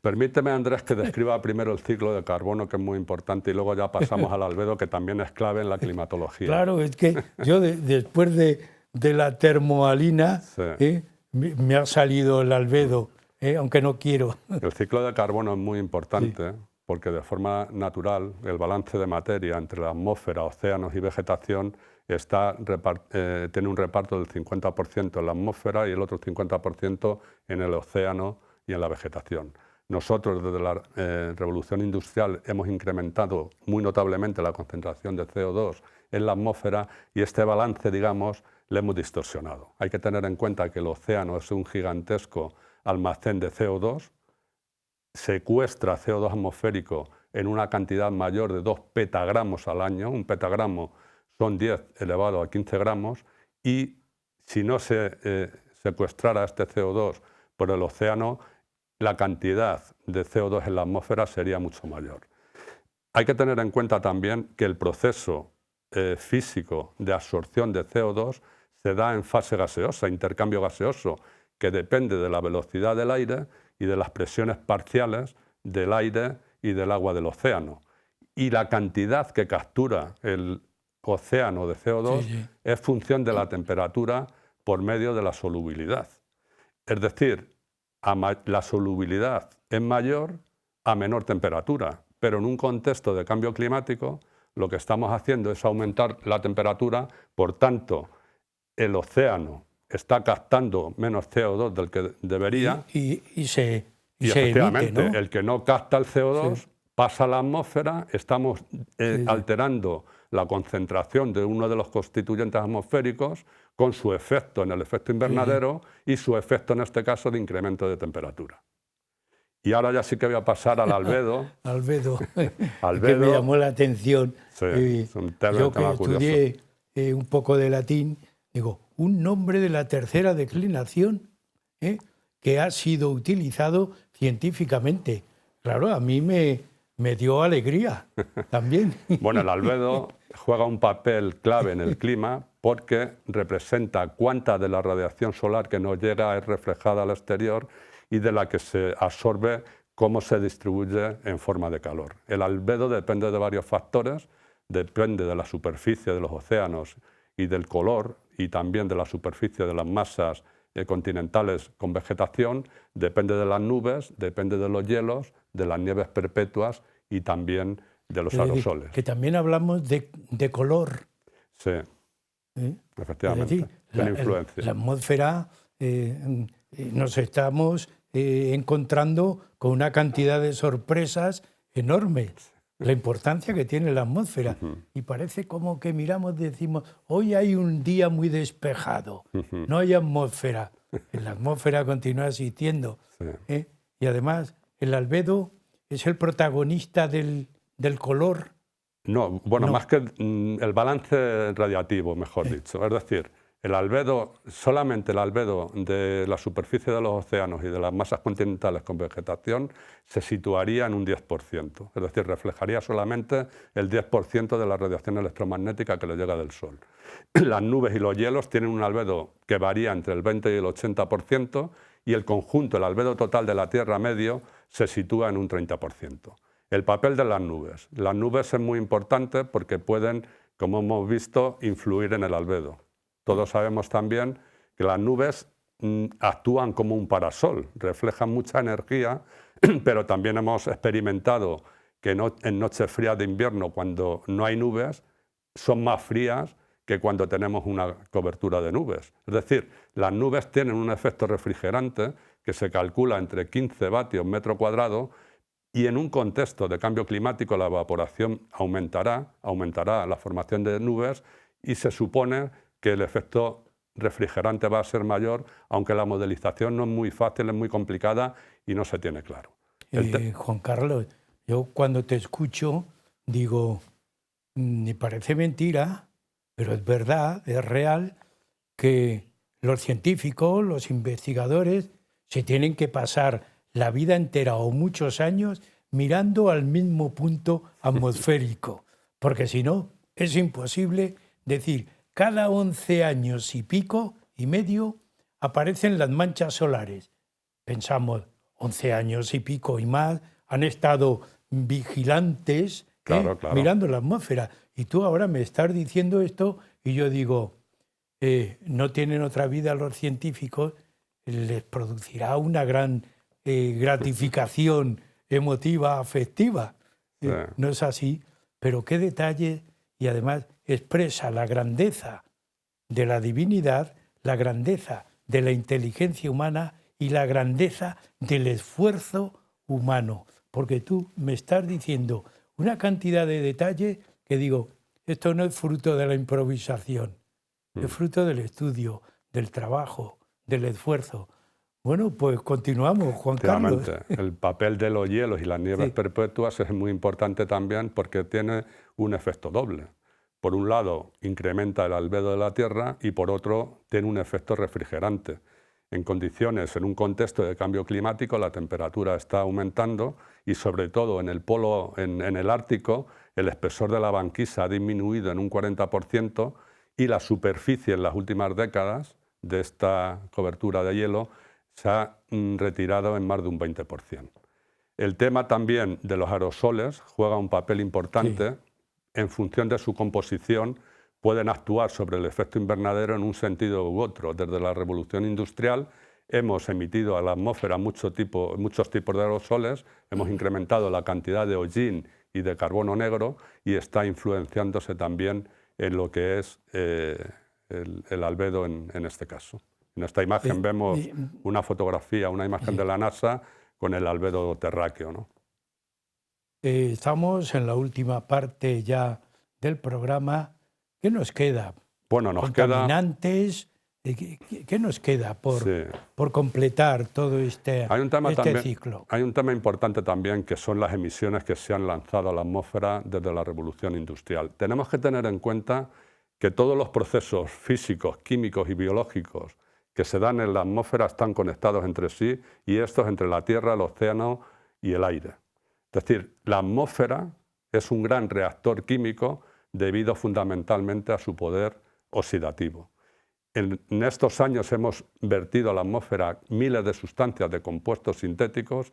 Permíteme, Andrés, que describa primero el ciclo de carbono, que es muy importante, y luego ya pasamos al albedo, que también es clave en la climatología. Claro, es que yo después de la termoalina sí. Me ha salido el albedo, aunque no quiero. El ciclo de carbono es muy importante, sí, porque de forma natural el balance de materia entre la atmósfera, océanos y vegetación tiene un reparto del 50% en la atmósfera y el otro 50% en el océano y en la vegetación. Nosotros desde la revolución industrial hemos incrementado muy notablemente la concentración de CO2 en la atmósfera y este balance, digamos, le hemos distorsionado. Hay que tener en cuenta que el océano es un gigantesco almacén de CO2, secuestra CO2 atmosférico en una cantidad mayor de 2 petagramos al año. Un petagramo son 10 elevado a 15 gramos y si no se secuestrara este CO2 por el océano, la cantidad de CO2 en la atmósfera sería mucho mayor. Hay que tener en cuenta también que el proceso físico de absorción de CO2 se da en fase gaseosa, intercambio gaseoso, que depende de la velocidad del aire y de las presiones parciales del aire y del agua del océano. Y la cantidad que captura el océano de CO2 es función de la temperatura por medio de la solubilidad. Es decir, la solubilidad es mayor a menor temperatura, pero en un contexto de cambio climático lo que estamos haciendo es aumentar la temperatura, por tanto, el océano está captando menos CO2 del que debería y efectivamente, emite, ¿no? el que no capta el CO2 pasa a la atmósfera, estamos alterando la concentración de uno de los constituyentes atmosféricos con su efecto en el efecto invernadero y su efecto en este caso de incremento de temperatura. Y ahora ya sí que voy a pasar al albedo. Albedo, Albedo, que me llamó la atención. Sí, es un tema yo que curioso. estudié un poco de latín, digo, un nombre de la tercera declinación que ha sido utilizado científicamente. Claro, a mí me dio alegría también. Bueno, el albedo juega un papel clave en el clima porque representa cuánta de la radiación solar que nos llega es reflejada al exterior y de la que se absorbe, cómo se distribuye en forma de calor. El albedo depende de varios factores, depende de la superficie de los océanos y del color, y también de la superficie de las masas continentales con vegetación, depende de las nubes, depende de los hielos, de las nieves perpetuas y también de los aerosoles. Que también hablamos de color. Sí, efectivamente, Es decir, tiene influencia. la atmósfera nos estamos encontrando con una cantidad de sorpresas enormes. La importancia que tiene la atmósfera. Y parece como que miramos y decimos, hoy hay un día muy despejado, no hay atmósfera. La atmósfera continúa existiendo. Y además, el albedo es el protagonista del color. No, bueno, más que el balance radiativo, mejor dicho. Es decir, el albedo, solamente el albedo de la superficie de los océanos y de las masas continentales con vegetación se situaría en un 10%. Es decir, reflejaría solamente el 10% de la radiación electromagnética que le llega del Sol. Las nubes y los hielos tienen un albedo que varía entre el 20 y el 80% y el conjunto, el albedo total de la Tierra medio, se sitúa en un 30%. El papel de las nubes. Las nubes es muy importante porque pueden, como hemos visto, influir en el albedo. Todos sabemos también que las nubes actúan como un parasol, reflejan mucha energía, pero también hemos experimentado que en noches frías de invierno, cuando no hay nubes, son más frías que cuando tenemos una cobertura de nubes. Es decir, las nubes tienen un efecto refrigerante que se calcula entre 15 vatios metro cuadrado y en un contexto de cambio climático la evaporación aumentará la formación de nubes y se supone que el efecto refrigerante va a ser mayor, aunque la modelización no es muy fácil, es muy complicada y no se tiene claro. Juan Carlos, yo cuando te escucho digo, me parece mentira, pero es verdad, es real, que los científicos, los investigadores, se tienen que pasar la vida entera o muchos años mirando al mismo punto atmosférico, porque si no, es imposible decir, cada 11 años y pico y medio aparecen las manchas solares. Pensamos, 11 años y pico y más, han estado vigilantes claro. mirando la atmósfera. Y tú ahora me estás diciendo esto y yo digo, no tienen otra vida los científicos, les producirá una gran gratificación emotiva, afectiva. No es así, pero qué detalle, y además expresa la grandeza de la divinidad, la grandeza de la inteligencia humana y la grandeza del esfuerzo humano. Porque tú me estás diciendo una cantidad de detalles que digo, esto no es fruto de la improvisación, es fruto del estudio, del trabajo, del esfuerzo. Bueno, pues continuamos, Juan Carlos. El papel de los hielos y las nieves perpetuas es muy importante también porque tiene un efecto doble. por un lado, incrementa el albedo de la Tierra y por otro, tiene un efecto refrigerante. En condiciones, en un contexto de cambio climático, la temperatura está aumentando y sobre todo en el polo, en el Ártico, el espesor de la banquisa ha disminuido en un 40% y la superficie en las últimas décadas de esta cobertura de hielo se ha retirado en más de un 20%. El tema también de los aerosoles juega un papel importante. Sí. En función de su composición, pueden actuar sobre el efecto invernadero en un sentido u otro. Desde la revolución industrial hemos emitido a la atmósfera muchos tipos de aerosoles, hemos incrementado la cantidad de hollín y de carbono negro y está influenciándose también en lo que es el albedo en este caso. En esta imagen vemos una fotografía, una imagen de la NASA con el albedo terráqueo, ¿no? Estamos en la última parte ya del programa. ¿Qué nos queda? Bueno, nos contaminantes. ¿Qué nos queda por completar todo este ciclo? Hay un tema importante también, que son las emisiones que se han lanzado a la atmósfera desde la revolución industrial. Tenemos que tener en cuenta que todos los procesos físicos, químicos y biológicos que se dan en la atmósfera están conectados entre sí, y estos entre la Tierra, el océano y el aire. Es decir, la atmósfera es un gran reactor químico debido fundamentalmente a su poder oxidativo. En estos años hemos vertido a la atmósfera miles de sustancias de compuestos sintéticos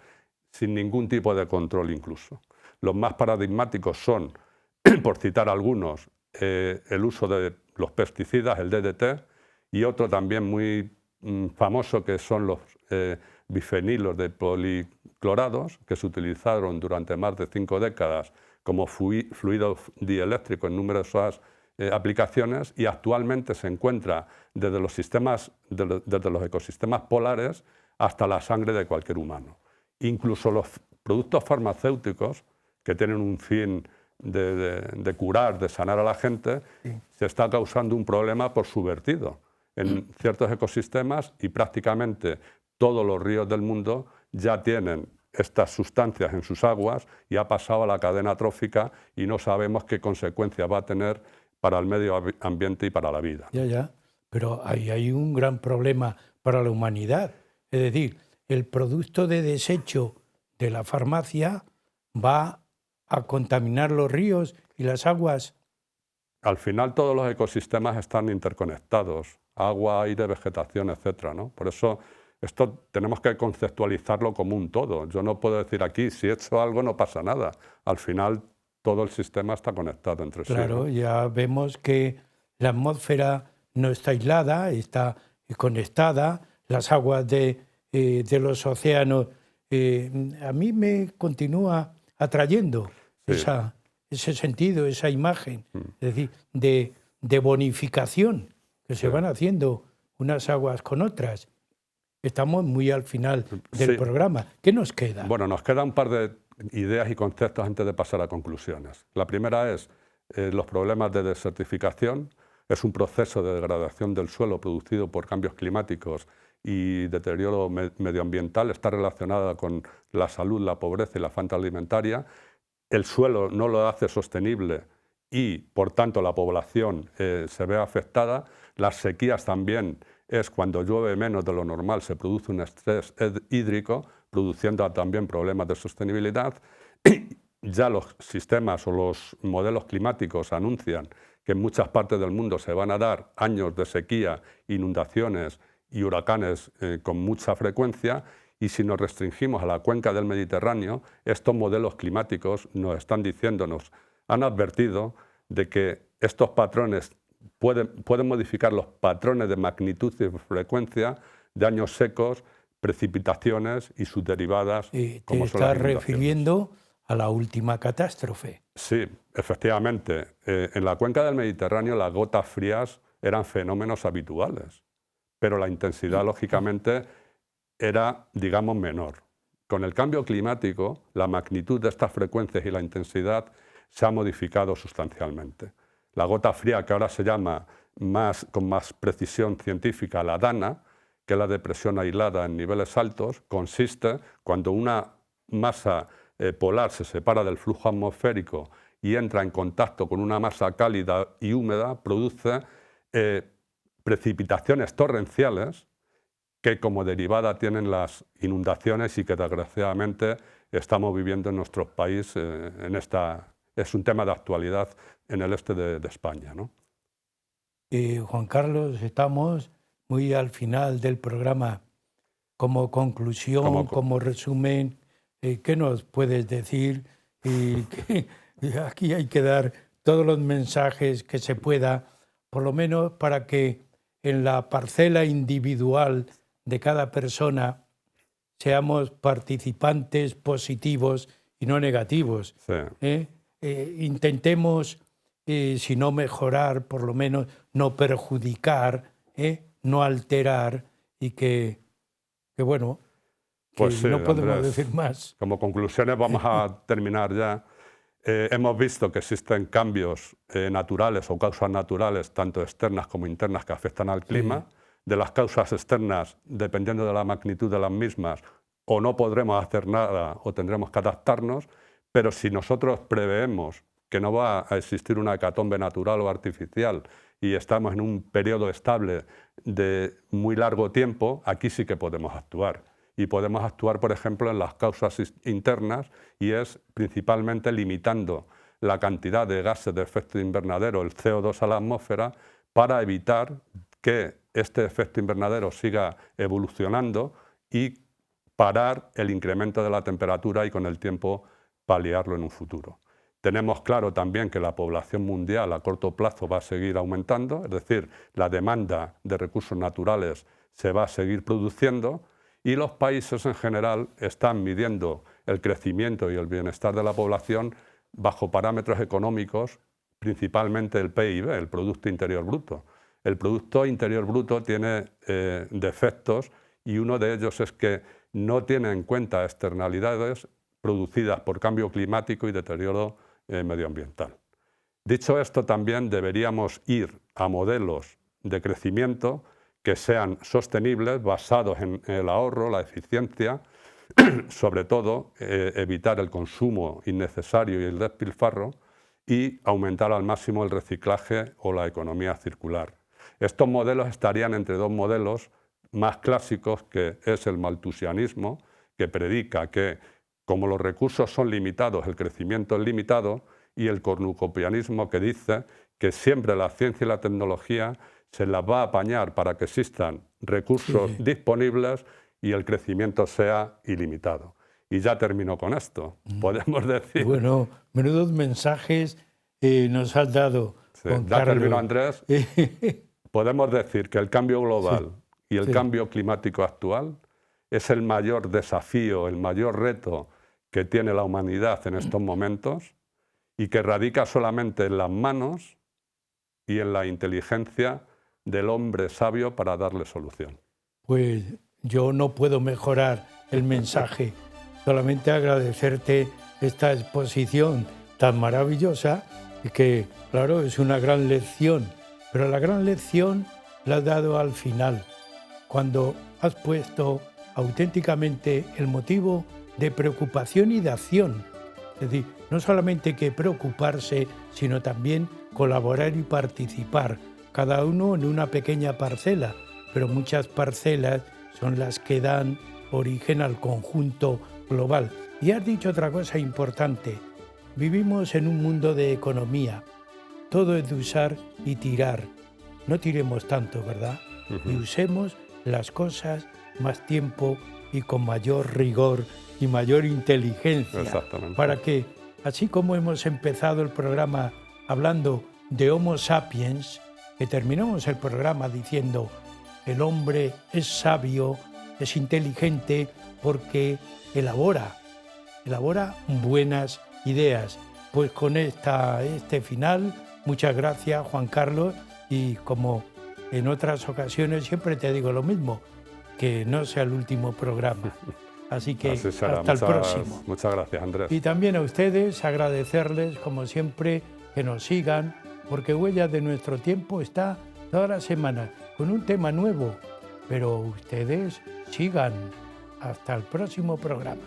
sin ningún tipo de control incluso. Los más paradigmáticos son, por citar algunos, el uso de los pesticidas, el DDT, y otro también muy famoso que son los bifenilos de policlorados, que se utilizaron durante más de 5 décadas como fluido dieléctrico en numerosas aplicaciones, y actualmente se encuentra desde los ecosistemas polares hasta la sangre de cualquier humano. Incluso los productos farmacéuticos, que tienen un fin de curar, de sanar a la gente, se está causando un problema por su vertido en ciertos ecosistemas, y prácticamente todos los ríos del mundo ya tienen estas sustancias en sus aguas y ha pasado a la cadena trófica, y no sabemos qué consecuencias va a tener para el medio ambiente y para la vida. Ya, pero hay un gran problema para la humanidad. Es decir, el producto de desecho de la farmacia va a contaminar los ríos y las aguas. Al final todos los ecosistemas están interconectados, agua, aire, vegetación, etcétera, ¿no? Por eso esto tenemos que conceptualizarlo como un todo. Yo no puedo decir aquí, si he hecho algo no pasa nada. Al final todo el sistema está conectado entre sí. Claro, ya vemos que la atmósfera no está aislada, está conectada, las aguas de los océanos. A mí me continúa atrayendo ese sentido, esa imagen, es decir, de bonificación, que se van haciendo unas aguas con otras. Estamos muy al final del programa. ¿Qué nos queda? Bueno, nos queda un par de ideas y conceptos antes de pasar a conclusiones. La primera es los problemas de desertificación. Es un proceso de degradación del suelo producido por cambios climáticos y deterioro medioambiental. Está relacionada con la salud, la pobreza y la falta alimentaria. El suelo no lo hace sostenible y, por tanto, la población se ve afectada. Las sequías también es cuando llueve menos de lo normal, se produce un estrés hídrico, produciendo también problemas de sostenibilidad. Ya los sistemas o los modelos climáticos anuncian que en muchas partes del mundo se van a dar años de sequía, inundaciones y huracanes con mucha frecuencia, y si nos restringimos a la cuenca del Mediterráneo, estos modelos climáticos nos están diciéndonos, han advertido de que estos patrones pueden modificar los patrones de magnitud y frecuencia de años secos, precipitaciones y sus derivadas. Como te estás refiriendo a la última catástrofe. Sí, efectivamente. En la cuenca del Mediterráneo las gotas frías eran fenómenos habituales, pero la intensidad, lógicamente, era, digamos, menor. Con el cambio climático, la magnitud de estas frecuencias y la intensidad se ha modificado sustancialmente. La gota fría, que ahora se llama con más precisión científica la dana, que es la depresión aislada en niveles altos, consiste cuando una masa polar se separa del flujo atmosférico y entra en contacto con una masa cálida y húmeda, produce precipitaciones torrenciales que como derivada tienen las inundaciones y que desgraciadamente estamos viviendo en nuestro país. Es un tema de actualidad en el este de España, ¿no? Juan Carlos, estamos muy al final del programa. Como conclusión, como resumen, ¿qué nos puedes decir? Aquí hay que dar todos los mensajes que se pueda, por lo menos para que en la parcela individual de cada persona seamos participantes positivos y no negativos. Sí. Intentemos, si no mejorar, por lo menos no perjudicar, no alterar, y que bueno, que pues sí, no podemos Andrés, decir más. Como conclusiones vamos a terminar ya. Hemos visto que existen cambios naturales o causas naturales, tanto externas como internas, que afectan al clima. Sí. De las causas externas, dependiendo de la magnitud de las mismas, o no podremos hacer nada o tendremos que adaptarnos, pero si nosotros preveemos que no va a existir una hecatombe natural o artificial y estamos en un periodo estable de muy largo tiempo, aquí sí que podemos actuar. Y podemos actuar, por ejemplo, en las causas internas, y es principalmente limitando la cantidad de gases de efecto invernadero, el CO2, a la atmósfera, para evitar que este efecto invernadero siga evolucionando y parar el incremento de la temperatura y con el tiempo paliarlo en un futuro. Tenemos claro también que la población mundial a corto plazo va a seguir aumentando, es decir, la demanda de recursos naturales se va a seguir produciendo, y los países en general están midiendo el crecimiento y el bienestar de la población bajo parámetros económicos, principalmente el PIB, el Producto Interior Bruto. El Producto Interior Bruto tiene defectos, y uno de ellos es que no tiene en cuenta externalidades producidas por cambio climático y deterioro medioambiental. Dicho esto, también deberíamos ir a modelos de crecimiento que sean sostenibles, basados en el ahorro, la eficiencia, sobre todo evitar el consumo innecesario y el despilfarro, y aumentar al máximo el reciclaje o la economía circular. Estos modelos estarían entre dos modelos más clásicos, que es el malthusianismo, que predica que como los recursos son limitados, el crecimiento es limitado, y el cornucopianismo, que dice que siempre la ciencia y la tecnología se las va a apañar para que existan recursos disponibles y el crecimiento sea ilimitado. Y ya termino con esto. Podemos decir... Bueno, menudos mensajes nos has dado, Juan ya Carlos. termino, Andrés. Podemos decir que el cambio global y el cambio climático actual es el mayor desafío, el mayor reto que tiene la humanidad en estos momentos, y que radica solamente en las manos y en la inteligencia del hombre sabio para darle solución. Pues yo no puedo mejorar el mensaje, solamente agradecerte esta exposición tan maravillosa, y que, claro, es una gran lección, pero la gran lección la has dado al final, cuando has puesto auténticamente el motivo de preocupación y de acción. Es decir, no solamente hay que preocuparse, sino también colaborar y participar, cada uno en una pequeña parcela, pero muchas parcelas son las que dan origen al conjunto global. Y has dicho otra cosa importante: vivimos en un mundo de economía, todo es de usar y tirar. No tiremos tanto, ¿verdad? Y usemos las cosas más tiempo y con mayor rigor y mayor inteligencia. Exactamente. Para que, así como hemos empezado el programa hablando de Homo sapiens, que terminamos el programa diciendo el hombre es sabio, es inteligente porque elabora buenas ideas. Pues con este final, muchas gracias, Juan Carlos, y como en otras ocasiones siempre te digo lo mismo, que no sea el último programa. Así que hasta el próximo. Muchas gracias, Andrés. Y también a ustedes agradecerles, como siempre, que nos sigan, porque Huellas de Nuestro Tiempo está toda la semana con un tema nuevo. Pero ustedes sigan. Hasta el próximo programa.